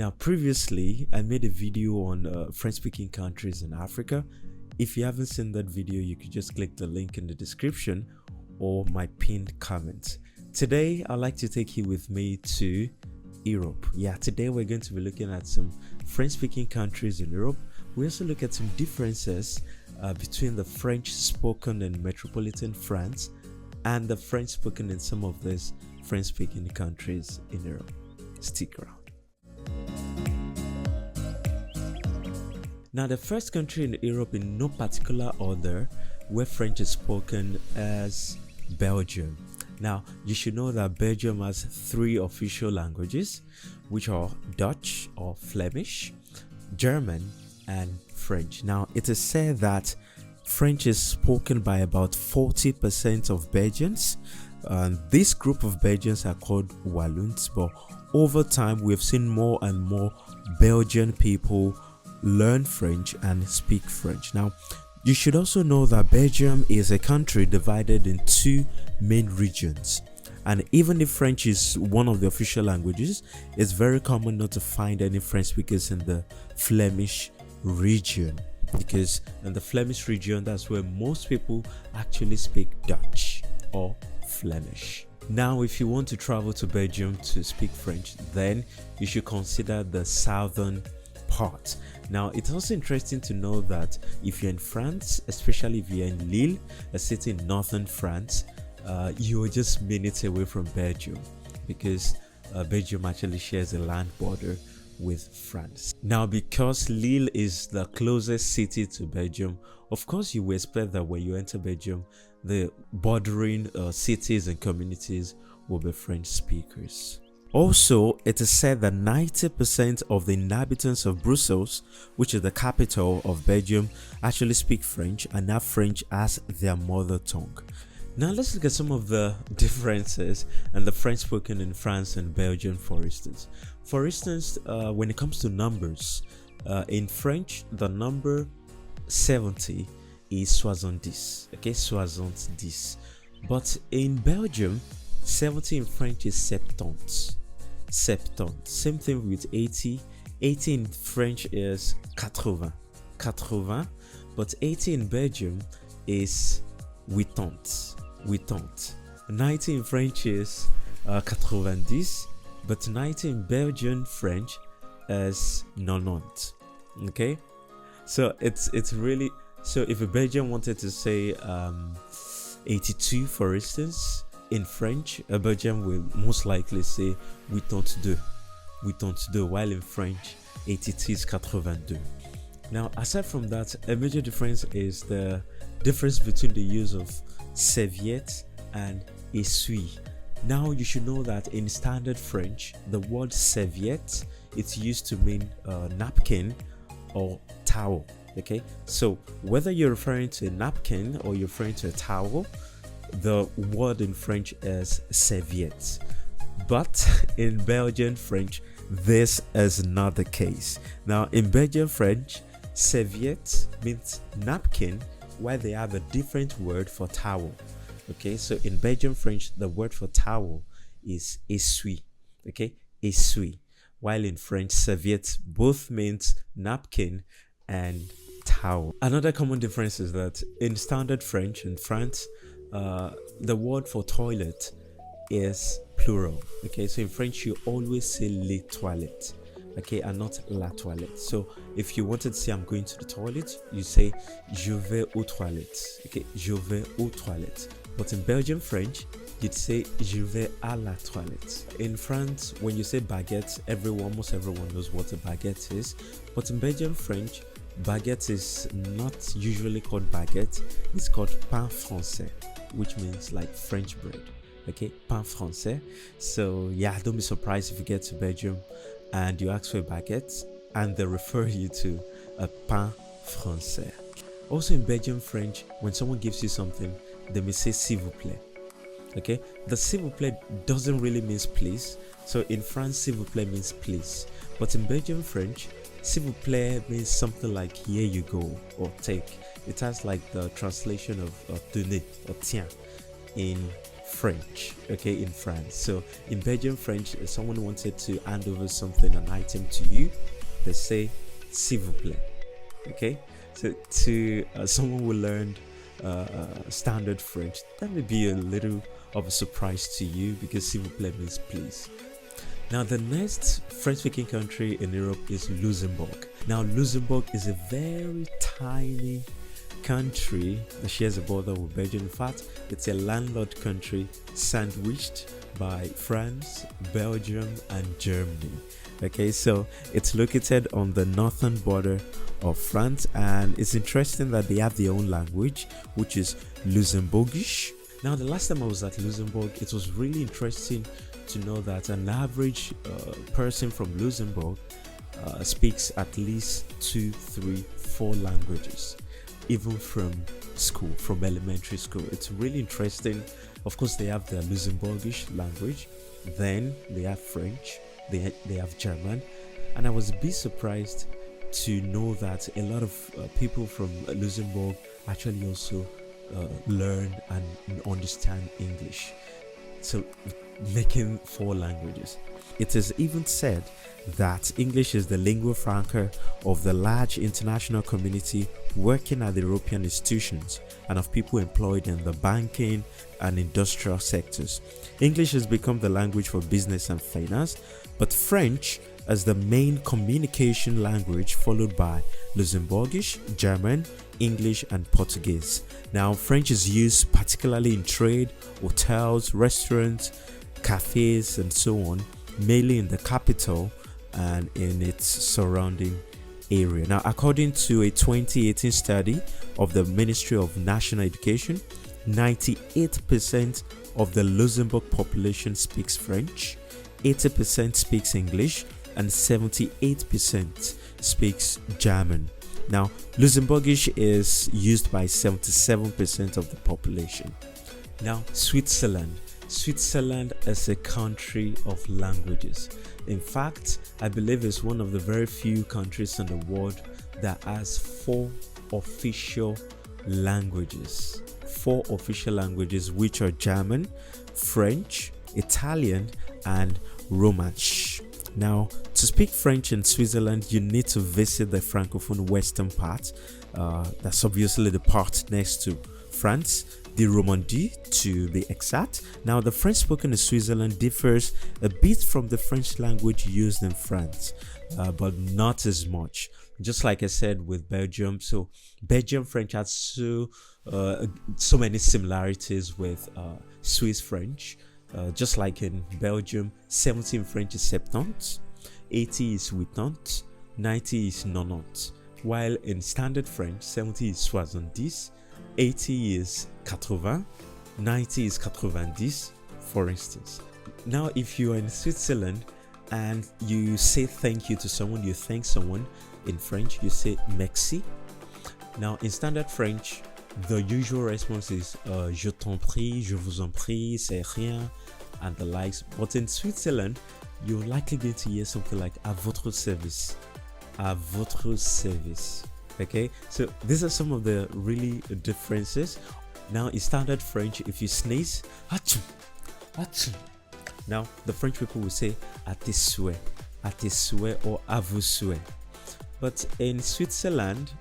Now, previously, I made a video on French-speaking countries in Africa. If you haven't seen that video, you could just click the link in the description or my pinned comment. Today, I'd like to take you with me to Europe. Yeah, today we're going to be looking at some French-speaking countries in Europe. We also look at some differences between the French spoken in metropolitan France and the French spoken in some of these French-speaking countries in Europe. Stick around. Now, the first country in Europe in no particular order where French is spoken is Belgium. Now, you should know that Belgium has 3 official languages, which are Dutch or Flemish, German, and French. Now, it is said that French is spoken by about 40% of Belgians. This group of Belgians are called Walloons, but over time, we've seen more and more Belgian people learn French and speak French. Now, you should also know that Belgium is a country divided in 2 main regions, and even if French is one of the official languages, it's very common not to find any French speakers in the Flemish region, because in the Flemish region, that's where most people actually speak Dutch or Flemish. Now, if you want to travel to Belgium to speak French, then you should consider the southern part. Now, it's also interesting to know that if you're in France, especially if you're in Lille, a city in northern France, you're just minutes away from Belgium, because Belgium actually shares a land border with France. Now, because Lille is the closest city to Belgium, of course you will expect that when you enter Belgium, the bordering cities and communities will be French speakers. Also, it is said that 90% of the inhabitants of Brussels, which is the capital of Belgium, actually speak French and have French as their mother tongue. Now, let's look at some of the differences and the French spoken in France and Belgium, for instance. For instance, when it comes to numbers, in French, the number 70 is 70, okay, 70. But in Belgium, 70 in French is 70. Same thing with 80. 80 in French is 80. But 80 in Belgium is 80. 90 in French is 90. But 90 in Belgian French is 90. Okay, so it's really, so if a Belgian wanted to say 82, for instance, in French, a Belgian will most likely say 82, while in French 82 is 82. Now, aside from that, a major difference is the difference between the use of serviette and essuie. Now, you should know that in standard French, the word serviette, it's used to mean napkin or towel. Okay, so whether you're referring to a napkin or you're referring to a towel, the word in French is serviette. But in Belgian French, this is not the case. Now, in Belgian French, serviette means napkin, while they have a different word for towel. Okay, so in Belgian French, the word for towel is essuie. Okay, essuie. While in French, serviette both means napkin and towel. Another common difference is that in standard French in France, the word for toilet is plural. Okay, so in French you always say les toilettes, okay, and not la toilette. So if you wanted to say I'm going to the toilet, you say je vais aux toilettes. Okay, je vais aux toilettes. But in Belgian French, you'd say je vais à la toilette. In France, when you say baguette, almost everyone knows what a baguette is. But in Belgian French, baguette is not usually called baguette, it's called pain français, which means like French bread. Okay, pain français. So yeah, don't be surprised if you get to Belgium and you ask for a baguette and they refer you to a pain français. Also in Belgian French, when someone gives you something, they may say s'il vous plaît. Okay, the s'il vous plaît doesn't really mean please. So in France, s'il vous plaît means please, but in Belgian French, s'il vous plaît means something like here you go or take. It has like the translation of tenez or tiens in French, okay, in France. So in Belgian French, if someone wanted to hand over something, an item to you, they say s'il vous plaît, okay. So to someone who learned standard French, that may be a little of a surprise to you, because s'il vous plaît means please. Now the next French-speaking country in Europe is Luxembourg. Now Luxembourg is a very tiny country that shares a border with Belgium. In fact, it's a landlocked country sandwiched by France, Belgium, and Germany. Okay, so it's located on the northern border of France, and it's interesting that they have their own language, which is Luxembourgish. Now, the last time I was at Luxembourg, it was really interesting to know that an average person from Luxembourg speaks at least 2, 3, 4 languages, even from school, from elementary school. It's really interesting. Of course, they have their Luxembourgish language, then they have French, they have German, and I was a bit surprised to know that a lot of people from Luxembourg actually also learn and understand English, so making 4 languages. It is even said that English is the lingua franca of the large international community working at the European institutions and of people employed in the banking and industrial sectors. English has become the language for business and finance, but French as the main communication language, followed by Luxembourgish, German, English, and Portuguese. Now, French is used particularly in trade, hotels, restaurants, cafes, and so on, mainly in the capital and in its surrounding area. Now, according to a 2018 study of the Ministry of National Education, 98% of the Luxembourg population speaks French, 80% speaks English, and 78% speaks German. Now, Luxembourgish is used by 77% of the population. Now, Switzerland. Switzerland is a country of languages. In fact, I believe it's one of the very few countries in the world that has 4 official languages. 4 official languages, which are German, French, Italian, and Romansh. Now, to speak French in Switzerland, you need to visit the Francophone western part. That's obviously the part next to France, the Romandie to be exact. Now, the French spoken in Switzerland differs a bit from the French language used in France, but not as much. Just like I said with Belgium, so Belgian French has so many similarities with Swiss French. Just like in Belgium, 70 in French is 70, 80 is 80, 90 is 90. While in standard French, 70 is 70, 80 is 80, 90 is 90, for instance. Now, if you are in Switzerland and you say thank you to someone, you thank someone in French, you say merci. Now, in standard French, the usual response is je t'en prie, je vous en prie, c'est rien, and the likes. But in Switzerland, you're likely going to hear something like à votre service. À votre service. Okay, so these are some of the really differences. Now, in standard French, if you sneeze, achoo, achoo. Now, the French people will say à tes souhaits, or à vos souhaits. But in Switzerland,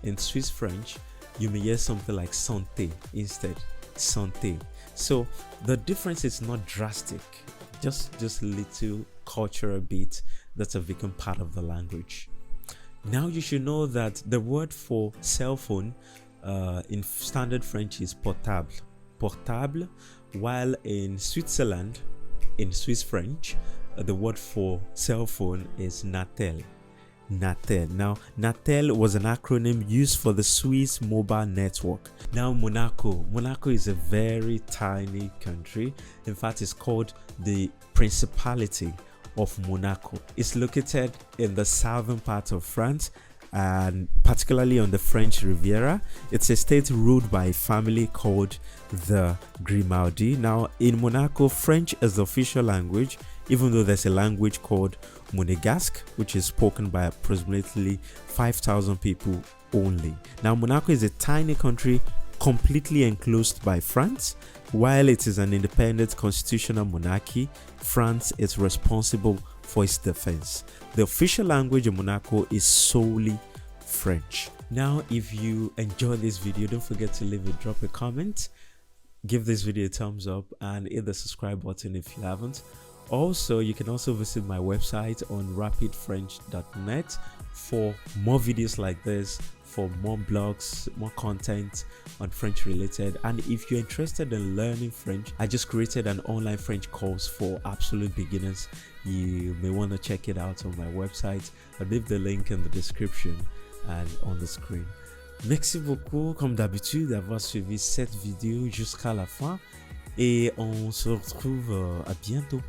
in Swiss French, you may hear something like santé instead. Santé. So the difference is not drastic, just little cultural bit that's a become part of the language. Now you should know that the word for cell phone in standard French is portable. Portable, while in Switzerland, in Swiss French, the word for cell phone is Natel. Natel. Now, Natel was an acronym used for the Swiss mobile network. Now, Monaco. Monaco is a very tiny country. In fact, it's called the Principality of Monaco. It's located in the southern part of France and particularly on the French Riviera. It's a state ruled by a family called the Grimaldi. Now, in Monaco, French is the official language, even though there's a language called Monegasque, which is spoken by approximately 5,000 people only. Now, Monaco is a tiny country completely enclosed by France, While it is an independent constitutional monarchy, France is responsible for its defense. The official language in Monaco is solely French. Now, if you enjoyed this video, don't forget to drop a comment, give this video a thumbs up, and hit the subscribe button if you haven't. Also, you can also visit my website on rapidefrench.net for more videos like this, for more blogs, more content on French related. And if you're interested in learning French, I just created an online French course for absolute beginners. You may want to check it out on my website. I'll leave the link in the description and on the screen. Merci beaucoup comme d'habitude d'avoir suivi cette vidéo jusqu'à la fin et on se retrouve à bientôt.